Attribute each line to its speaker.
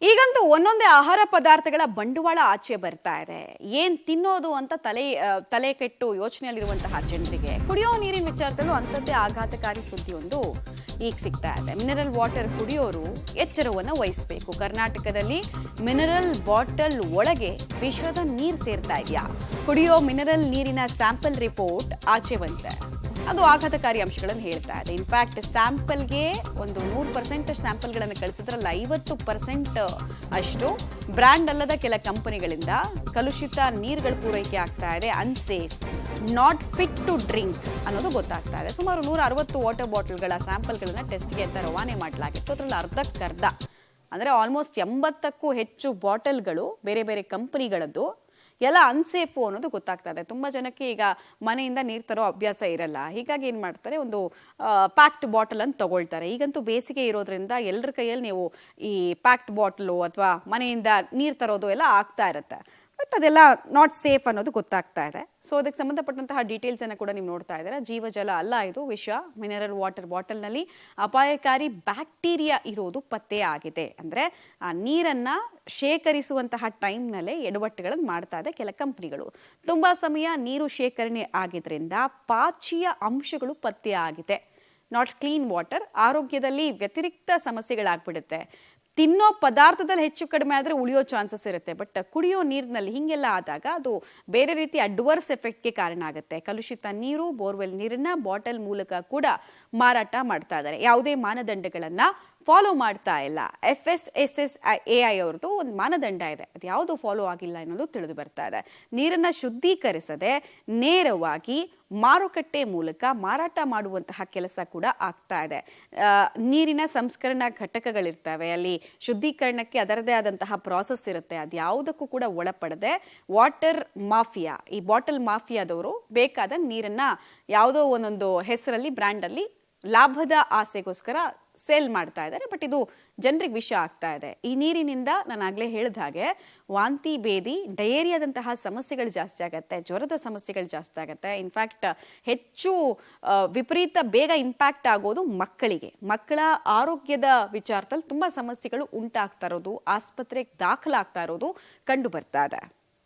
Speaker 1: ಈಗಂತೂ ಒಂದೊಂದೇ ಆಹಾರ ಪದಾರ್ಥಗಳ ಬಂಡವಾಳ ಆಚೆ ಬರ್ತಾ ಇದೆ. ಏನ್ ತಿನ್ನೋದು ಅಂತ ತಲೆ ಕೆಟ್ಟು ಯೋಚನೆಯಲ್ಲಿರುವಂತಹ ಜನರಿಗೆ ಕುಡಿಯೋ ನೀರಿನ ವಿಚಾರದಲ್ಲೂ ಅಂಥದ್ದೇ ಆಘಾತಕಾರಿ ಸುದ್ದಿಯೊಂದು ಈಗ ಸಿಗ್ತಾ ಇದೆ. ಮಿನರಲ್ ವಾಟರ್ ಕುಡಿಯೋರು ಎಚ್ಚರವನ್ನು ವಹಿಸಬೇಕು. ಕರ್ನಾಟಕದಲ್ಲಿ ಮಿನರಲ್ ಬಾಟಲ್ ಒಳಗೆ ವಿಷದ ನೀರು ಸೇರ್ತಾ ಇದೆಯಾ? ಕುಡಿಯೋ ಮಿನರಲ್ ನೀರಿನ ಸ್ಯಾಂಪಲ್ ರಿಪೋರ್ಟ್ ಆಚೆ ಬಂದಿದೆ. ಅದು ಆಘಾತಕಾರಿ ಅಂಶಗಳನ್ನು ಹೇಳ್ತಾ ಇದೆ. ಇನ್ಫ್ಯಾಕ್ಟ್ ಸ್ಯಾಂಪಲ್ಗೆ ಒಂದು 100% ಸ್ಯಾಂಪಲ್ಗಳನ್ನು ಕಳಿಸಿದ್ರಲ್ಲಿ 50% ಅಷ್ಟು ಬ್ರ್ಯಾಂಡ್ ಅಲ್ಲದ ಕೆಲ ಕಂಪನಿಗಳಿಂದ ಕಲುಷಿತ ನೀರುಗಳ ಪೂರೈಕೆ ಆಗ್ತಾ ಇದೆ. Unsafe, not fit to drink ಅನ್ನೋದು ಗೊತ್ತಾಗ್ತಾ ಇದೆ. ಸುಮಾರು 160 ವಾಟರ್ ಬಾಟಲ್ಗಳ ಸ್ಯಾಂಪಲ್ಗಳನ್ನು ಟೆಸ್ಟ್ಗೆ ಅಂತ ರವಾನೆ ಮಾಡಲಾಗಿತ್ತು. ಅದರಲ್ಲಿ ಅರ್ಧಕ್ಕರ್ಧ ಅಂದರೆ ಆಲ್ಮೋಸ್ಟ್ 80ಕ್ಕೂ ಹೆಚ್ಚು ಬಾಟಲ್ಗಳು ಬೇರೆ ಬೇರೆ ಕಂಪನಿಗಳದ್ದು ಎಲ್ಲ ಅನ್ಸೇಫು ಅನ್ನೋದು ಗೊತ್ತಾಗ್ತಾ ಇದೆ. ತುಂಬ ಜನಕ್ಕೆ ಈಗ ಮನೆಯಿಂದ ನೀರು ತರೋ ಅಭ್ಯಾಸ ಇರಲ್ಲ. ಹೀಗಾಗಿ ಏನು ಮಾಡ್ತಾರೆ, ಒಂದು ಪ್ಯಾಕ್ಡ್ ಬಾಟಲ್ ಅಂತ ತಗೊಳ್ತಾರೆ. ಈಗಂತೂ ಬೇಸಿಗೆ ಇರೋದ್ರಿಂದ ಎಲ್ಲರ ಕೈಯಲ್ಲಿ ನೀವು ಈ ಪ್ಯಾಕ್ಡ್ ಬಾಟಲು ಅಥವಾ ಮನೆಯಿಂದ ನೀರು ತರೋದು ಎಲ್ಲ ಆಗ್ತಾ ಇರುತ್ತೆ. ಬಟ್ ಅದೆಲ್ಲ ನಾಟ್ ಸೇಫ್ ಅನ್ನೋದು ಗೊತ್ತಾಗ್ತಾ ಇದೆ. ಸೊ ಅದಕ್ಕೆ ಸಂಬಂಧಪಟ್ಟಂತಹ ಡೀಟೇಲ್ಸ್ ಅನ್ನು ಕೂಡ ನೀವು ನೋಡ್ತಾ ಇದ್ದೀರಾ. ಜೀವಜಲ ಅಲ್ಲ ಇದು, ವಿಷ. ಮಿನರಲ್ ವಾಟರ್ ಬಾಟಲ್ನಲ್ಲಿ ಅಪಾಯಕಾರಿ ಬ್ಯಾಕ್ಟೀರಿಯಾ ಇರೋದು ಪತ್ತೆ ಆಗಿದೆ. ಅಂದರೆ ಆ ನೀರನ್ನು ಶೇಖರಿಸುವಂತಹ ಟೈಮ್ನಲ್ಲೇ ಎಡವಟ್ಟುಗಳನ್ನು ಮಾಡ್ತಾ ಇದೆ ಕೆಲ ಕಂಪನಿಗಳು. ತುಂಬ ಸಮಯ ನೀರು ಶೇಖರಣೆ ಆಗಿದ್ರಿಂದ ಪಾಚಿಯ ಅಂಶಗಳು ಪತ್ತೆ ಆಗಿದೆ. Not clean water. ಆರೋಗ್ಯದಲ್ಲಿ ವ್ಯತಿರಿಕ್ತ ಸಮಸ್ಯೆಗಳಾಗ್ಬಿಡುತ್ತೆ. ತಿನ್ನೋ ಪದಾರ್ಥದಲ್ಲಿ ಹೆಚ್ಚು ಕಡಿಮೆ ಆದರೆ ಉಳಿಯೋ ಚಾನ್ಸಸ್ ಇರುತ್ತೆ. ಬಟ್ ಕುಡಿಯೋ ನೀರಿನಲ್ಲಿ ಹೀಗೆಲ್ಲ ಆದಾಗ ಅದು ಬೇರೆ ರೀತಿ ಅಡ್ವರ್ಸ್ ಎಫೆಕ್ಟ್ಗೆ ಕಾರಣ ಆಗುತ್ತೆ. ಕಲುಷಿತ ನೀರು, ಬೋರ್ವೆಲ್ ನೀರನ್ನ ಬಾಟಲ್ ಮೂಲಕ ಕೂಡ ಮಾರಾಟ ಮಾಡ್ತಾ ಇದ್ದಾರೆ. ಯಾವುದೇ ಮಾನದಂಡಗಳನ್ನು ಫಾಲೋ ಮಾಡ್ತಾ ಇಲ್ಲ. FSSAI ಅವ್ರದ್ದು ಒಂದು ಮಾನದಂಡ ಇದೆ, ಅದು ಯಾವುದು ಫಾಲೋ ಆಗಿಲ್ಲ ಅನ್ನೋದು ತಿಳಿದು ಬರ್ತಾ ಇದೆ. ನೀರನ್ನು ಶುದ್ಧೀಕರಿಸದೆ ನೇರವಾಗಿ ಮಾರುಕಟ್ಟೆ ಮೂಲಕ ಮಾರಾಟ ಮಾಡುವಂತಹ ಕೆಲಸ ಕೂಡ ಆಗ್ತಾ ಇದೆ. ನೀರಿನ ಸಂಸ್ಕರಣಾ ಘಟಕಗಳಿರ್ತವೆ, ಅಲ್ಲಿ ಶುದ್ಧೀಕರಣಕ್ಕೆ ಅದರದೇ ಆದಂತಹ ಪ್ರಾಸೆಸ್ ಇರುತ್ತೆ. ಅದು ಯಾವುದಕ್ಕೂ ಕೂಡ ಒಳಪಡದೆ ವಾಟರ್ ಮಾಫಿಯಾ, ಈ ಬಾಟಲ್ ಮಾಫಿಯಾದವರು ಬೇಕಾದ ನೀರನ್ನ ಯಾವುದೋ ಒಂದೊಂದು ಹೆಸರಲ್ಲಿ, ಬ್ರ್ಯಾಂಡಲ್ಲಿ ಲಾಭದ ಆಸೆಗೋಸ್ಕರ ಸೇಲ್ ಮಾಡ್ತಾ ಇದ್ದಾರೆ. ಬಟ್ ಇದು ಜನರಿಗೆ ವಿಷ ಆಗ್ತಾ ಇದೆ. ಈ ನೀರಿನಿಂದ ನಾನು ಆಗಲೇ ಹೇಳಿದ ಹಾಗೆ ವಾಂತಿ, ಭೇದಿ, ಡಯೇರಿಯಾದಂತಹ ಸಮಸ್ಯೆಗಳು ಜಾಸ್ತಿ ಆಗುತ್ತೆ, ಜ್ವರದ ಸಮಸ್ಯೆಗಳು ಜಾಸ್ತಿ ಆಗುತ್ತೆ. ಇನ್ಫ್ಯಾಕ್ಟ್ ಹೆಚ್ಚು ವಿಪರೀತ ಬೇಗ ಇಂಪ್ಯಾಕ್ಟ್ ಆಗೋದು ಮಕ್ಕಳಿಗೆ. ಮಕ್ಕಳ ಆರೋಗ್ಯದ ವಿಚಾರದಲ್ಲಿ ತುಂಬ ಸಮಸ್ಯೆಗಳು ಉಂಟಾಗ್ತಾ ಇರೋದು, ಆಸ್ಪತ್ರೆಗೆ ದಾಖಲಾಗ್ತಾ ಇರೋದು ಕಂಡು ಬರ್ತಾ ಇದೆ.